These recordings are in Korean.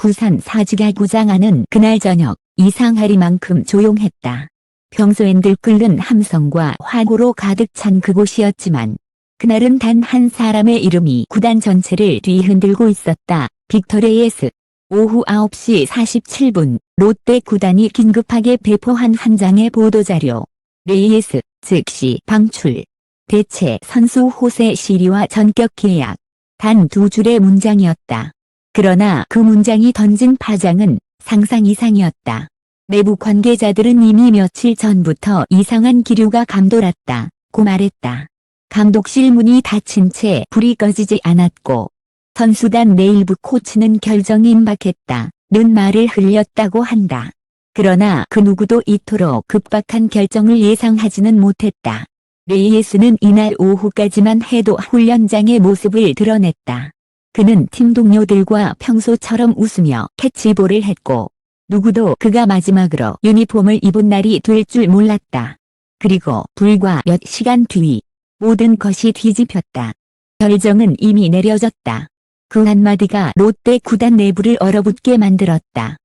부산 사직야구장 안은 그날 저녁 이상하리만큼 조용했다. 평소엔 들끓는 함성과 화고로 가득 찬 그곳이었지만 그날은 단 한 사람의 이름이 구단 전체를 뒤흔들고 있었다. 빅터 레이에스. 오후 9시 47분 롯데 구단이 긴급하게 배포한 한 장의 보도자료. 레이에스 즉시 방출. 대체 선수 호세 시리와 전격 계약. 단 두 줄의 문장이었다. 그러나 그 문장이 던진 파장은 상상 이상이었다. 내부 관계자들은 이미 며칠 전부터 이상한 기류가 감돌았다고 말했다. 감독실 문이 닫힌 채 불이 꺼지지 않았고 선수단 내일부 코치는 결정이 임박했다는 말을 흘렸다고 한다. 그러나 그 누구도 이토록 급박한 결정을 예상하지는 못했다. 레이에스는 이날 오후까지만 해도 훈련장의 모습을 드러냈다. 그는 팀 동료들과 평소처럼 웃으며 캐치볼을 했고 누구도 그가 마지막으로 유니폼을 입은 날이 될 줄 몰랐다. 그리고 불과 몇 시간 뒤 모든 것이 뒤집혔다. 결정은 이미 내려졌다. 그 한마디가 롯데 구단 내부를 얼어붙게 만들었다.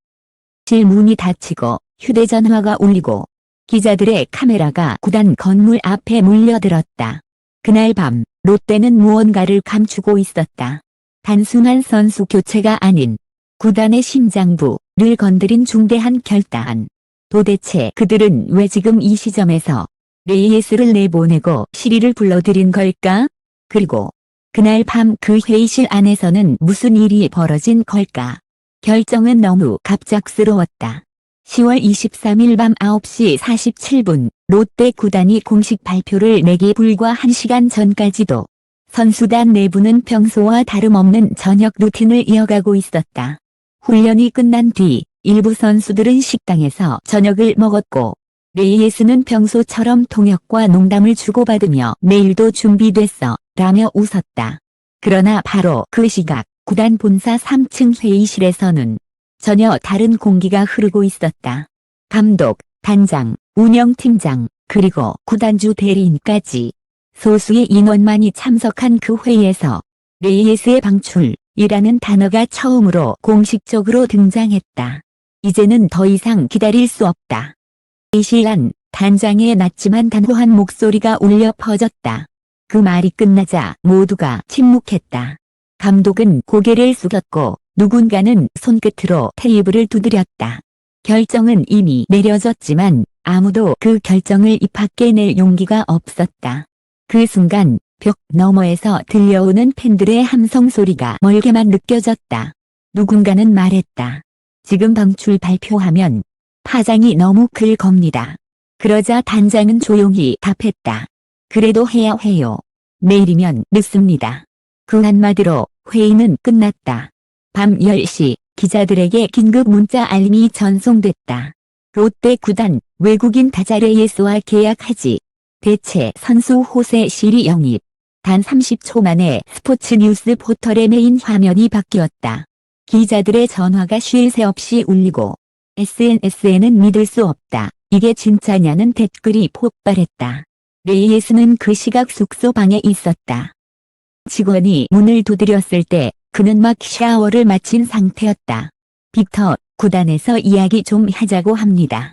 실 문이 닫히고 휴대전화가 울리고 기자들의 카메라가 구단 건물 앞에 몰려들었다. 그날 밤 롯데는 무언가를 감추고 있었다. 단순한 선수 교체가 아닌 구단의 심장부를 건드린 중대한 결단. 도대체 그들은 왜 지금 이 시점에서 레이에스를 내보내고 시리를 불러들인 걸까? 그리고 그날 밤 그 회의실 안에서는 무슨 일이 벌어진 걸까? 결정은 너무 갑작스러웠다. 10월 23일 밤 9시 47분 롯데 구단이 공식 발표를 내기 불과 1시간 전까지도 선수단 내부는 평소와 다름없는 저녁 루틴을 이어가고 있었다. 훈련이 끝난 뒤 일부 선수들은 식당에서 저녁을 먹었고 레이에스는 평소처럼 통역과 농담을 주고받으며 내일도 준비됐어 라며 웃었다. 그러나 바로 그 시각 구단 본사 3층 회의실에서는 전혀 다른 공기가 흐르고 있었다. 감독, 단장, 운영팀장, 그리고 구단주 대리인까지 소수의 인원만이 참석한 그 회의에서 레이에스의 방출이라는 단어가 처음으로 공식적으로 등장했다. 이제는 더 이상 기다릴 수 없다. 회의실 안 단장의 낮지만 단호한 목소리가 울려 퍼졌다. 그 말이 끝나자 모두가 침묵했다. 감독은 고개를 숙였고 누군가는 손끝으로 테이블을 두드렸다. 결정은 이미 내려졌지만 아무도 그 결정을 입 밖에 낼 용기가 없었다. 그 순간 벽 너머에서 들려오는 팬들의 함성 소리가 멀게만 느껴졌다. 누군가는 말했다. 지금 방출 발표하면 파장이 너무 클 겁니다. 그러자 단장은 조용히 답했다. 그래도 해야 해요. 내일이면 늦습니다. 그 한마디로 회의는 끝났다. 밤 10시 기자들에게 긴급 문자 알림이 전송됐다. 롯데 구단 외국인 타자 레이에스와 계약하지. 대체 선수 호세 시리 영입. 단 30초 만에 스포츠뉴스 포털의 메인 화면이 바뀌었다. 기자들의 전화가 쉴 새 없이 울리고 SNS에는 믿을 수 없다. 이게 진짜냐는 댓글이 폭발했다. 레이에스는 그 시각 숙소 방에 있었다. 직원이 문을 두드렸을 때 그는 막 샤워를 마친 상태였다. 빅터, 구단에서 이야기 좀 하자고 합니다.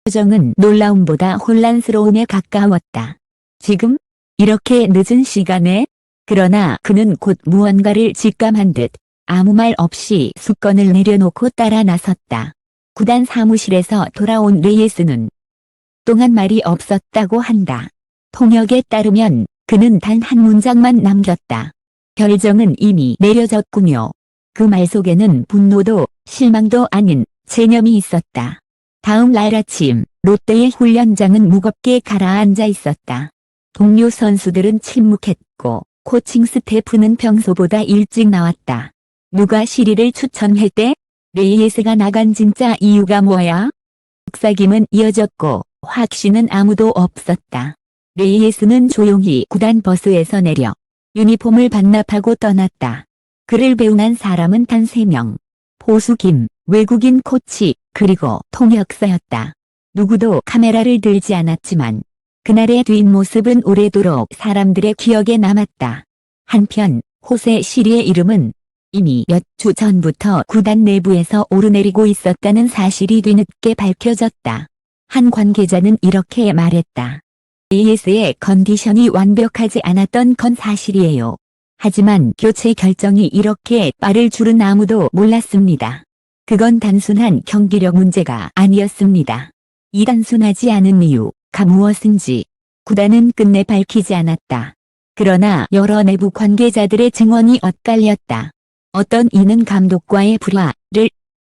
표정은 놀라움보다 혼란스러움에 가까웠다. 지금? 이렇게 늦은 시간에? 그러나 그는 곧 무언가를 직감한 듯 아무 말 없이 수건을 내려놓고 따라 나섰다. 구단 사무실에서 돌아온 레이에스는 동안 말이 없었다고 한다. 통역에 따르면 그는 단 한 문장만 남겼다. 결정은 이미 내려졌군요. 그 말 속에는 분노도 실망도 아닌 체념이 있었다. 다음 날 아침 롯데의 훈련장은 무겁게 가라앉아 있었다. 동료 선수들은 침묵했고 코칭 스태프는 평소보다 일찍 나왔다. 누가 시리를 추천했대? 레이에스가 나간 진짜 이유가 뭐야? 속삭임은 이어졌고 확신은 아무도 없었다. 레이에스는 조용히 구단 버스에서 내려 유니폼을 반납하고 떠났다. 그를 배웅한 사람은 단 3명. 포수 김, 외국인 코치, 그리고 통역사였다. 누구도 카메라를 들지 않았지만 그날의 뒷모습은 오래도록 사람들의 기억에 남았다. 한편 호세 시리의 이름은 이미 몇 주 전부터 구단 내부에서 오르내리고 있었다는 사실이 뒤늦게 밝혀졌다. 한 관계자는 이렇게 말했다. AS의 컨디션이 완벽하지 않았던 건 사실이에요. 하지만 교체 결정이 이렇게 빠를 줄은 아무도 몰랐습니다. 그건 단순한 경기력 문제가 아니었습니다. 이 단순하지 않은 이유가 무엇인지 구단은 끝내 밝히지 않았다. 그러나 여러 내부 관계자들의 증언이 엇갈렸다. 어떤 이는 감독과의 불화를,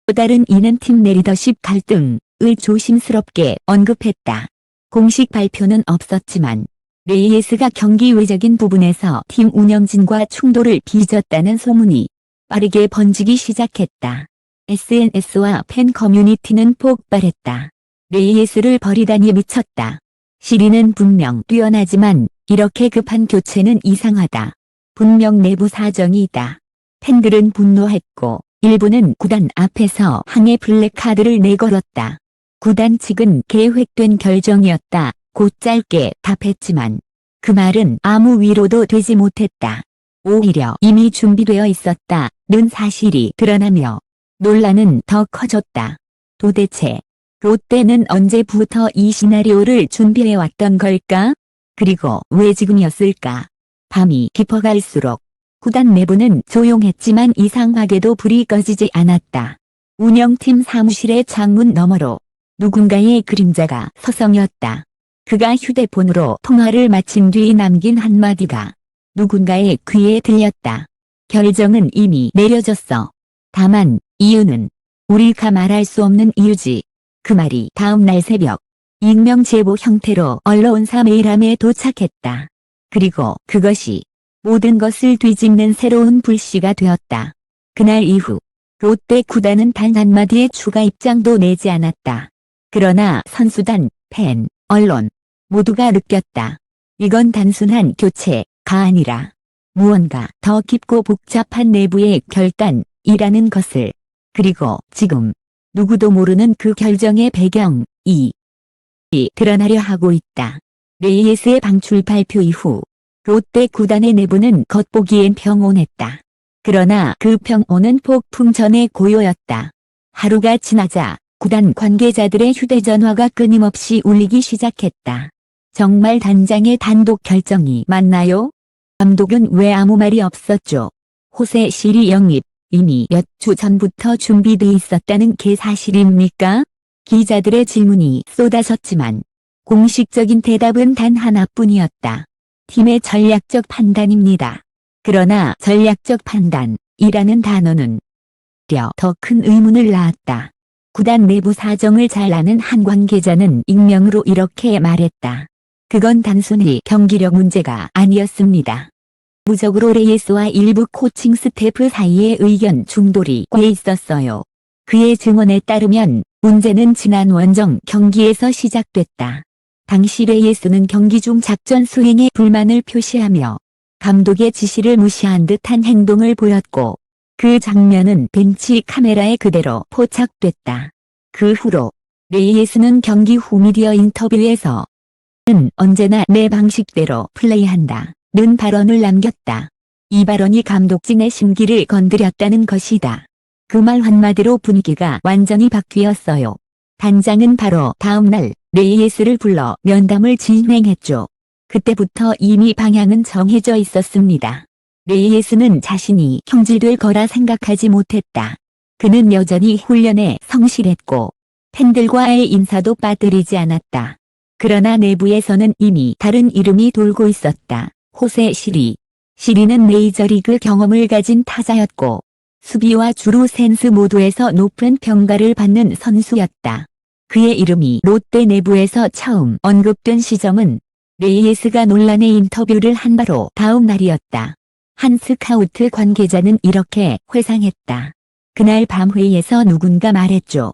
또 다른 이는 팀 내 리더십 갈등을 조심스럽게 언급했다. 공식 발표는 없었지만 레이에스가 경기 외적인 부분에서 팀 운영진과 충돌을 빚었다는 소문이 빠르게 번지기 시작했다. SNS와 팬 커뮤니티는 폭발했다. 레이에스를 버리다니 미쳤다. 시리는 분명 뛰어나지만 이렇게 급한 교체는 이상하다. 분명 내부 사정이 있다. 팬들은 분노했고 일부는 구단 앞에서 항의 플래카드를 내걸었다. 구단 측은 계획된 결정이었다. 곧 짧게 답했지만 그 말은 아무 위로도 되지 못했다. 오히려 이미 준비되어 있었다는 사실이 드러나며 논란은 더 커졌다. 도대체 롯데는 언제부터 이 시나리오를 준비해왔던 걸까? 그리고 왜 지금이었을까? 밤이 깊어갈수록 구단 내부는 조용했지만 이상하게도 불이 꺼지지 않았다. 운영팀 사무실의 창문 너머로 누군가의 그림자가 서성였다. 그가 휴대폰으로 통화를 마친 뒤 남긴 한마디가 누군가의 귀에 들렸다. 결정은 이미 내려졌어. 다만 이유는 우리가 말할 수 없는 이유지. 그 말이 다음 날 새벽 익명 제보 형태로 언론사 메일함에 도착했다. 그리고 그것이 모든 것을 뒤집는 새로운 불씨가 되었다. 그날 이후 롯데 구단은 단 한마디의 추가 입장도 내지 않았다. 그러나 선수단, 팬, 언론 모두가 느꼈다. 이건 단순한 교체가 아니라 무언가 더 깊고 복잡한 내부의 결단이라는 것을. 그리고 지금 누구도 모르는 그 결정의 배경이 드러나려 하고 있다. 레이에스의 방출 발표 이후 롯데 구단의 내부는 겉보기엔 평온했다. 그러나 그 평온은 폭풍 전의 고요였다. 하루가 지나자 구단 관계자들의 휴대전화가 끊임없이 울리기 시작했다. 정말 단장의 단독 결정이 맞나요? 감독은 왜 아무 말이 없었죠? 호세 시리 영입 이미 몇 주 전부터 준비돼 있었다는 게 사실입니까? 기자들의 질문이 쏟아졌지만 공식적인 대답은 단 하나뿐이었다. 팀의 전략적 판단입니다. 그러나 전략적 판단이라는 단어는 더 큰 의문을 낳았다. 구단 내부 사정을 잘 아는 한 관계자는 익명으로 이렇게 말했다. 그건 단순히 경기력 문제가 아니었습니다. 무적으로 레이에스와 일부 코칭 스태프 사이에 의견 충돌이 꽤 있었어요. 그의 증언에 따르면 문제는 지난 원정 경기에서 시작됐다. 당시 레이에스는 경기 중 작전 수행에 불만을 표시하며 감독의 지시를 무시한 듯한 행동을 보였고 그 장면은 벤치 카메라에 그대로 포착됐다. 그 후로 레이에스는 경기 후 미디어 인터뷰에서 는 언제나 내 방식대로 플레이한다. 는 발언을 남겼다. 이 발언이 감독진의 심기를 건드렸다는 것이다. 그 말 한마디로 분위기가 완전히 바뀌었어요. 단장은 바로 다음 날 레이에스를 불러 면담을 진행했죠. 그때부터 이미 방향은 정해져 있었습니다. 레이에스는 자신이 형질될 거라 생각하지 못했다. 그는 여전히 훈련에 성실했고 팬들과의 인사도 빠뜨리지 않았다. 그러나 내부에서는 이미 다른 이름이 돌고 있었다. 호세 시리. 시리는 메이저리그 경험을 가진 타자였고 수비와 주루 센스 모두에서 높은 평가를 받는 선수였다. 그의 이름이 롯데 내부에서 처음 언급된 시점은 레이에스가 논란의 인터뷰를 한 바로 다음 날이었다. 한 스카우트 관계자는 이렇게 회상했다. 그날 밤 회의에서 누군가 말했죠.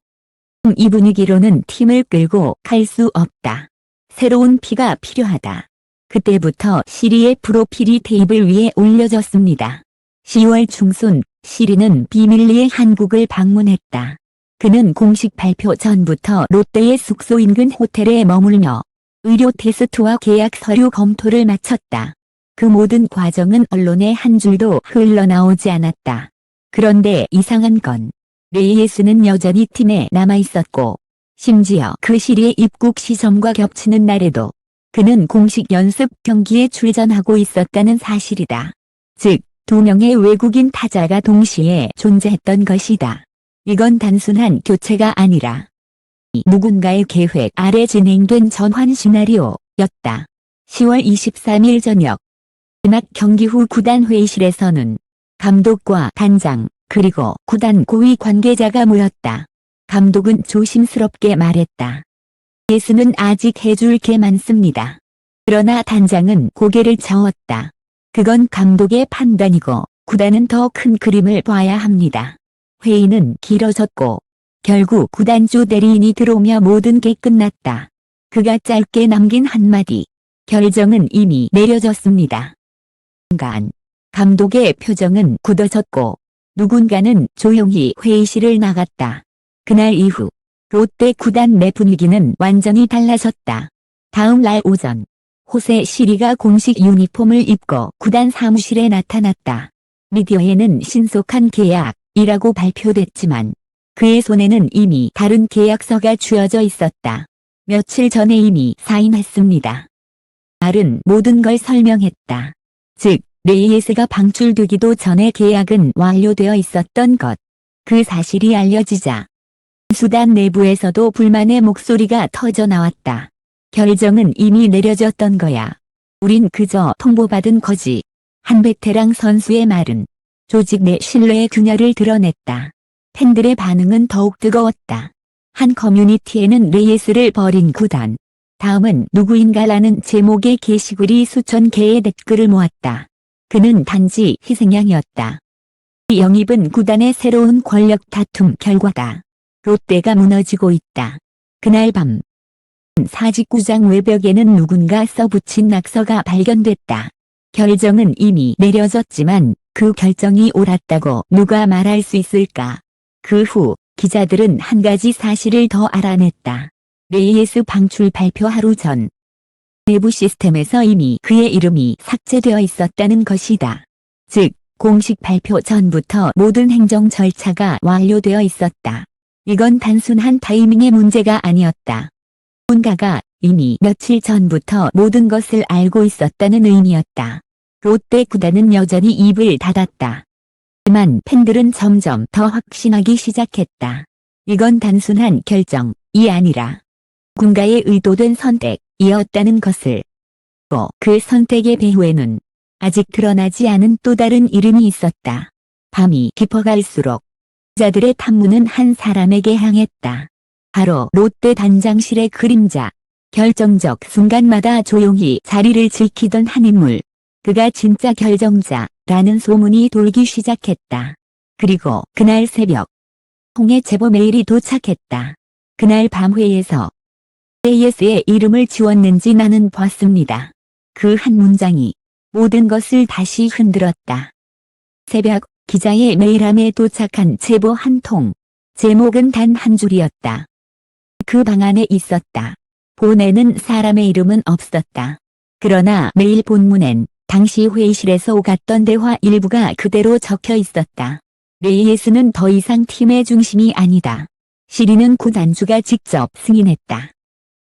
이 분위기로는 팀을 끌고 갈 수 없다. 새로운 피가 필요하다. 그때부터 시리의 프로필이 테이블 위에 올려졌습니다. 10월 중순 시리는 비밀리에 한국을 방문했다. 그는 공식 발표 전부터 롯데의 숙소 인근 호텔에 머물며 의료 테스트와 계약 서류 검토를 마쳤다. 그 모든 과정은 언론에 한 줄도 흘러나오지 않았다. 그런데 이상한 건 레이에스는 여전히 팀에 남아있었고 심지어 그 시리에 입국 시점과 겹치는 날에도 그는 공식 연습 경기에 출전하고 있었다는 사실이다. 즉, 두 명의 외국인 타자가 동시에 존재했던 것이다. 이건 단순한 교체가 아니라 누군가의 계획 아래 진행된 전환 시나리오였다. 10월 23일 저녁 마지막 경기 후 구단 회의실에서는 감독과 단장 그리고 구단 고위 관계자가 모였다. 감독은 조심스럽게 말했다. 예수는 아직 해줄 게 많습니다. 그러나 단장은 고개를 저었다. 그건 감독의 판단이고 구단은 더 큰 그림을 봐야 합니다. 회의는 길어졌고 결국 구단주 대리인이 들어오며 모든 게 끝났다. 그가 짧게 남긴 한마디. 결정은 이미 내려졌습니다. 순간 감독의 표정은 굳어졌고 누군가는 조용히 회의실을 나갔다. 그날 이후 롯데 구단 내 분위기는 완전히 달라졌다. 다음 날 오전 호세 시리가 공식 유니폼을 입고 구단 사무실에 나타났다. 미디어에는 신속한 계약이라고 발표됐지만 그의 손에는 이미 다른 계약서가 쥐어져 있었다. 며칠 전에 이미 사인했습니다. 말은 모든 걸 설명했다. 즉, 레이에스가 방출되기도 전에 계약은 완료되어 있었던 것. 그 사실이 알려지자 수단 내부에서도 불만의 목소리가 터져 나왔다. 결정은 이미 내려졌던 거야. 우린 그저 통보받은 거지. 한 베테랑 선수의 말은 조직 내 신뢰의 균열을 드러냈다. 팬들의 반응은 더욱 뜨거웠다. 한 커뮤니티에는 레이에스를 버린 구단. 다음은 누구인가라는 제목의 게시글이 수천 개의 댓글을 모았다. 그는 단지 희생양이었다. 이 영입은 구단의 새로운 권력 다툼 결과다. 롯데가 무너지고 있다. 그날 밤 사직구장 외벽에는 누군가 써붙인 낙서가 발견됐다. 결정은 이미 내려졌지만 그 결정이 옳았다고 누가 말할 수 있을까? 그 후 기자들은 한 가지 사실을 더 알아냈다. 레이에스 방출 발표 하루 전 내부 시스템에서 이미 그의 이름이 삭제되어 있었다는 것이다. 즉, 공식 발표 전부터 모든 행정 절차가 완료되어 있었다. 이건 단순한 타이밍의 문제가 아니었다. 누군가가 이미 며칠 전부터 모든 것을 알고 있었다는 의미였다. 롯데 구단은 여전히 입을 닫았다. 하지만 팬들은 점점 더 확신하기 시작했다. 이건 단순한 결정이 아니라 누군가의 의도된 선택이었다는 것을. 또 그 선택의 배후에는 아직 드러나지 않은 또 다른 이름이 있었다. 밤이 깊어갈수록 기자들의 탐문은 한 사람에게 향했다. 바로 롯데 단장실의 그림자. 결정적 순간마다 조용히 자리를 지키던 한 인물. 그가 진짜 결정자라는 소문이 돌기 시작했다. 그리고 그날 새벽 홍해 제보 메일이 도착했다. 그날 밤 회의에서 레이에스의 이름을 지웠는지 나는 봤습니다. 그 한 문장이 모든 것을 다시 흔들었다. 새벽 기자의 메일함에 도착한 제보 한 통. 제목은 단 한 줄이었다. 그 방 안에 있었다. 본에는 사람의 이름은 없었다. 그러나 메일 본문엔 당시 회의실에서 오갔던 대화 일부가 그대로 적혀 있었다. 레이에스는 더 이상 팀의 중심이 아니다. 시리는 구단주가 직접 승인했다.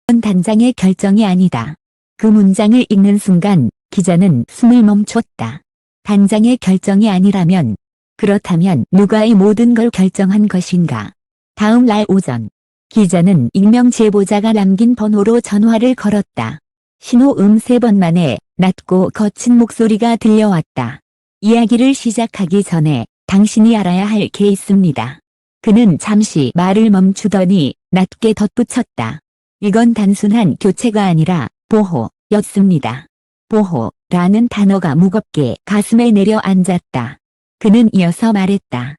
이건 단장의 결정이 아니다. 그 문장을 읽는 순간 기자는 숨을 멈췄다. 단장의 결정이 아니라면 그렇다면 누가 이 모든 걸 결정한 것인가? 다음 날 오전 기자는 익명 제보자가 남긴 번호로 전화를 걸었다. 신호음 3번 만에 낮고 거친 목소리가 들려왔다. 이야기를 시작하기 전에 당신이 알아야 할 게 있습니다. 그는 잠시 말을 멈추더니 낮게 덧붙였다. 이건 단순한 교체가 아니라 보호였습니다. 보호라는 단어가 무겁게 가슴에 내려앉았다. 그는 이어서 말했다.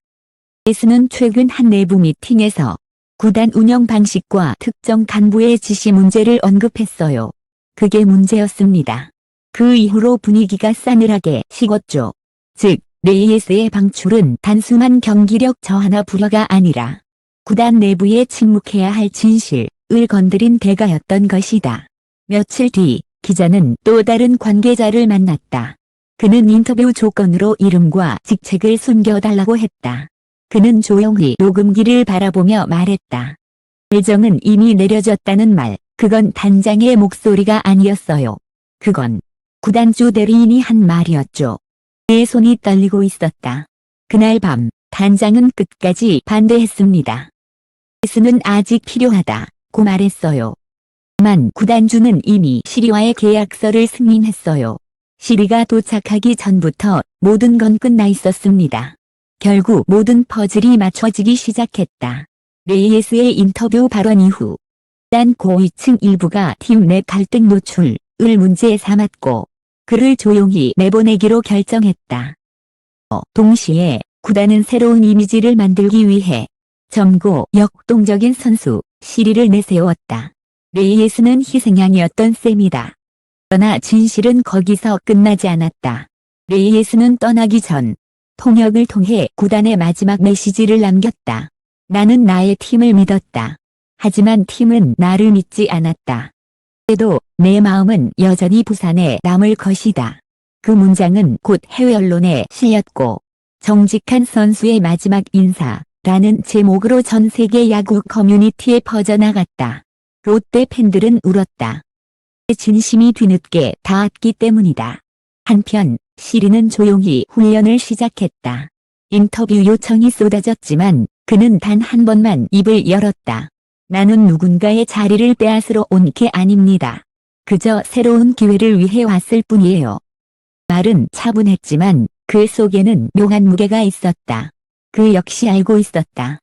예수는 최근 한 내부 미팅에서 구단 운영 방식과 특정 간부의 지시 문제를 언급했어요. 그게 문제였습니다. 그 이후로 분위기가 싸늘하게 식었죠. 즉, 레이에스의 방출은 단순한 경기력 저하나 불허가 아니라 구단 내부에 침묵해야 할 진실을 건드린 대가였던 것이다. 며칠 뒤 기자는 또 다른 관계자를 만났다. 그는 인터뷰 조건으로 이름과 직책을 숨겨달라고 했다. 그는 조용히 녹음기를 바라보며 말했다. 결정은 이미 내려졌다는 말, 그건 단장의 목소리가 아니었어요. 그건 구단주 대리인이 한 말이었죠. 그의 손이 떨리고 있었다. 그날 밤 단장은 끝까지 반대했습니다. 레이스는 아직 필요하다고 말했어요. 하지만 구단주는 이미 시리와의 계약서를 승인했어요. 시리가 도착하기 전부터 모든 건 끝나 있었습니다. 결국 모든 퍼즐이 맞춰지기 시작했다. 레이에스의 인터뷰 발언 이후 단 고위층 일부가 팀 내 갈등 노출을 문제 삼았고 그를 조용히 내보내기로 결정했다. 동시에 구단은 새로운 이미지를 만들기 위해 젊고 역동적인 선수 시리를 내세웠다. 레이에스는 희생양이었던 셈이다. 그러나 진실은 거기서 끝나지 않았다. 레이에스는 떠나기 전 통역을 통해 구단의 마지막 메시지를 남겼다. 나는 나의 팀을 믿었다. 하지만 팀은 나를 믿지 않았다. 그래도 내 마음은 여전히 부산에 남을 것이다. 그 문장은 곧 해외 언론에 실렸고 정직한 선수의 마지막 인사라는 제목으로 전 세계 야구 커뮤니티에 퍼져나갔다. 롯데 팬들은 울었다. 진심이 뒤늦게 닿았기 때문이다. 한편 시리는 조용히 훈련을 시작했다. 인터뷰 요청이 쏟아졌지만 그는 단 한 번만 입을 열었다. 나는 누군가의 자리를 빼앗으러 온 게 아닙니다. 그저 새로운 기회를 위해 왔을 뿐이에요. 말은 차분했지만 그 속에는 묘한 무게가 있었다. 그 역시 알고 있었다.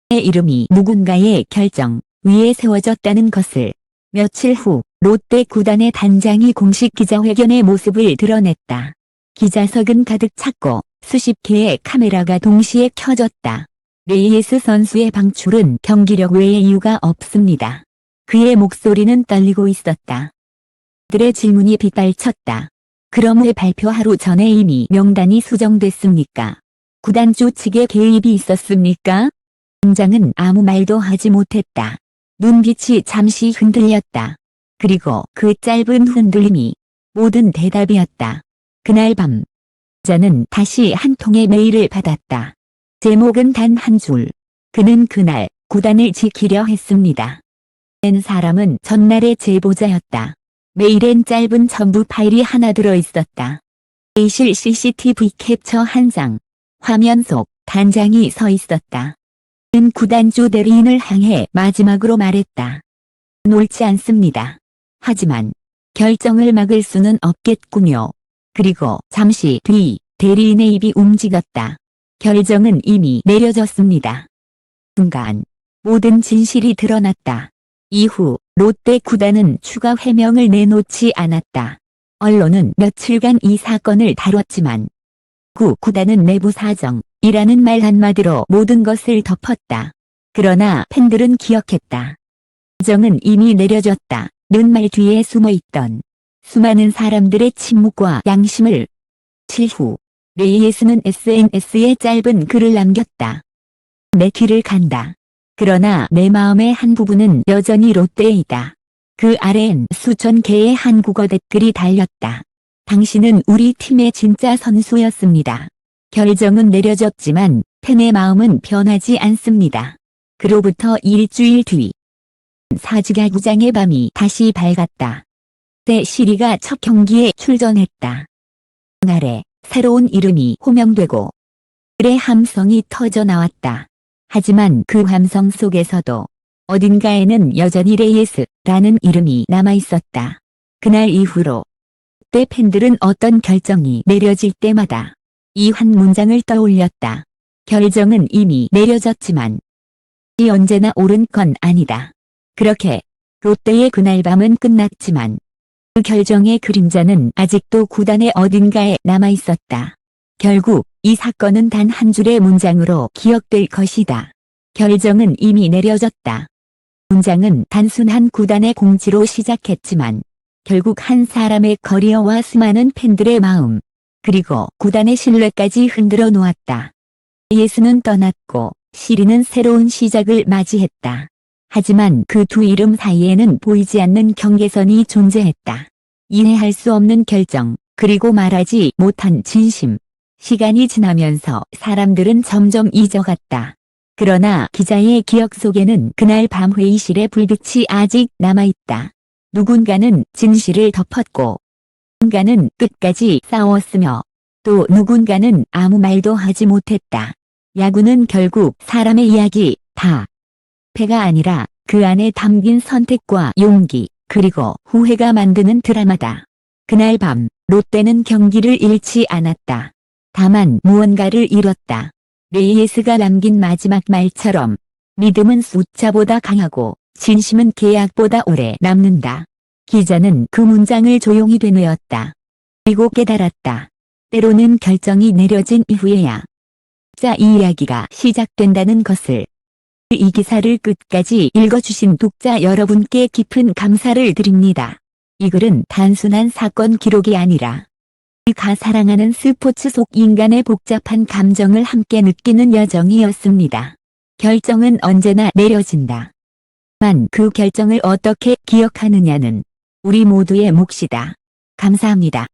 내 이름이 누군가의 결정 위에 세워졌다는 것을. 며칠 후 롯데 구단의 단장이 공식 기자회견의 모습을 드러냈다. 기자석은 가득 찼고 수십 개의 카메라가 동시에 켜졌다. 레이에스 선수의 방출은 경기력 외의 이유가 없습니다. 그의 목소리는 떨리고 있었다. 그들의 질문이 빗발쳤다. 그럼 왜 발표 하루 전에 이미 명단이 수정됐습니까? 구단주 측의 개입이 있었습니까? 단장은 아무 말도 하지 못했다. 눈빛이 잠시 흔들렸다. 그리고 그 짧은 흔들림이 모든 대답이었다. 그날 밤 기자는 다시 한 통의 메일을 받았다. 제목은 단 한 줄. 그는 그날 구단을 지키려 했습니다. 낸 사람은 전날의 제보자였다. 메일엔 짧은 첨부 파일이 하나 들어있었다. 회의실 CCTV 캡처 한 장. 화면 속 단장이 서 있었다. 그는 구단주 대리인을 향해 마지막으로 말했다. 옳지 않습니다. 하지만 결정을 막을 수는 없겠군요. 그리고 잠시 뒤 대리인의 입이 움직였다. 결정은 이미 내려졌습니다. 순간 모든 진실이 드러났다. 이후 롯데 구단은 추가 해명을 내놓지 않았다. 언론은 며칠간 이 사건을 다뤘지만 구단은 내부 사정이라는 말 한마디로 모든 것을 덮었다. 그러나 팬들은 기억했다. 결정은 이미 내려졌다는 말 뒤에 숨어있던 수많은 사람들의 침묵과 양심을. 후 레이에스는 SNS에 짧은 글을 남겼다. 내 길을 간다. 그러나 내 마음의 한 부분은 여전히 롯데에 있다. 그 아래엔 수천 개의 한국어 댓글이 달렸다. 당신은 우리 팀의 진짜 선수였습니다. 결정은 내려졌지만 팬의 마음은 변하지 않습니다. 그로부터 일주일 뒤 사직야구장의 밤이 다시 밝았다. 때 시리가 첫 경기에 출전했다. 그날에 새로운 이름이 호명되고 그의 함성이 터져 나왔다. 하지만 그 함성 속에서도 어딘가에는 여전히 레이에스라는 이름이 남아있었다. 그날 이후로 롯데 팬들은 어떤 결정이 내려질 때마다 이 한 문장을 떠올렸다. 결정은 이미 내려졌지만 이 언제나 옳은 건 아니다. 그렇게 롯데의 그날 밤은 끝났지만 그 결정의 그림자는 아직도 구단의 어딘가에 남아있었다. 결국 이 사건은 단 한 줄의 문장으로 기억될 것이다. 결정은 이미 내려졌다. 문장은 단순한 구단의 공지로 시작했지만 결국 한 사람의 커리어와 수많은 팬들의 마음 그리고 구단의 신뢰까지 흔들어 놓았다. 예수는 떠났고 시리는 새로운 시작을 맞이했다. 하지만 그 두 이름 사이에는 보이지 않는 경계선이 존재했다. 이해할 수 없는 결정, 그리고 말하지 못한 진심. 시간이 지나면서 사람들은 점점 잊어갔다. 그러나 기자의 기억 속에는 그날 밤 회의실의 불빛이 아직 남아있다. 누군가는 진실을 덮었고, 누군가는 끝까지 싸웠으며, 또 누군가는 아무 말도 하지 못했다. 야구는 결국 사람의 이야기, 다. 패가 아니라 그 안에 담긴 선택과 용기, 그리고 후회가 만드는 드라마다. 그날 밤, 롯데는 경기를 잃지 않았다. 다만 무언가를 잃었다. 레이에스가 남긴 마지막 말처럼 믿음은 숫자보다 강하고 진심은 계약보다 오래 남는다. 기자는 그 문장을 조용히 되뇌었다. 그리고 깨달았다. 때로는 결정이 내려진 이후에야 자 이야기가 시작된다는 것을. 이 기사를 끝까지 읽어주신 독자 여러분께 깊은 감사를 드립니다. 이 글은 단순한 사건 기록이 아니라 우리가 사랑하는 스포츠 속 인간의 복잡한 감정을 함께 느끼는 여정이었습니다. 결정은 언제나 내려진다. 만 그 결정을 어떻게 기억하느냐는 우리 모두의 몫이다. 감사합니다.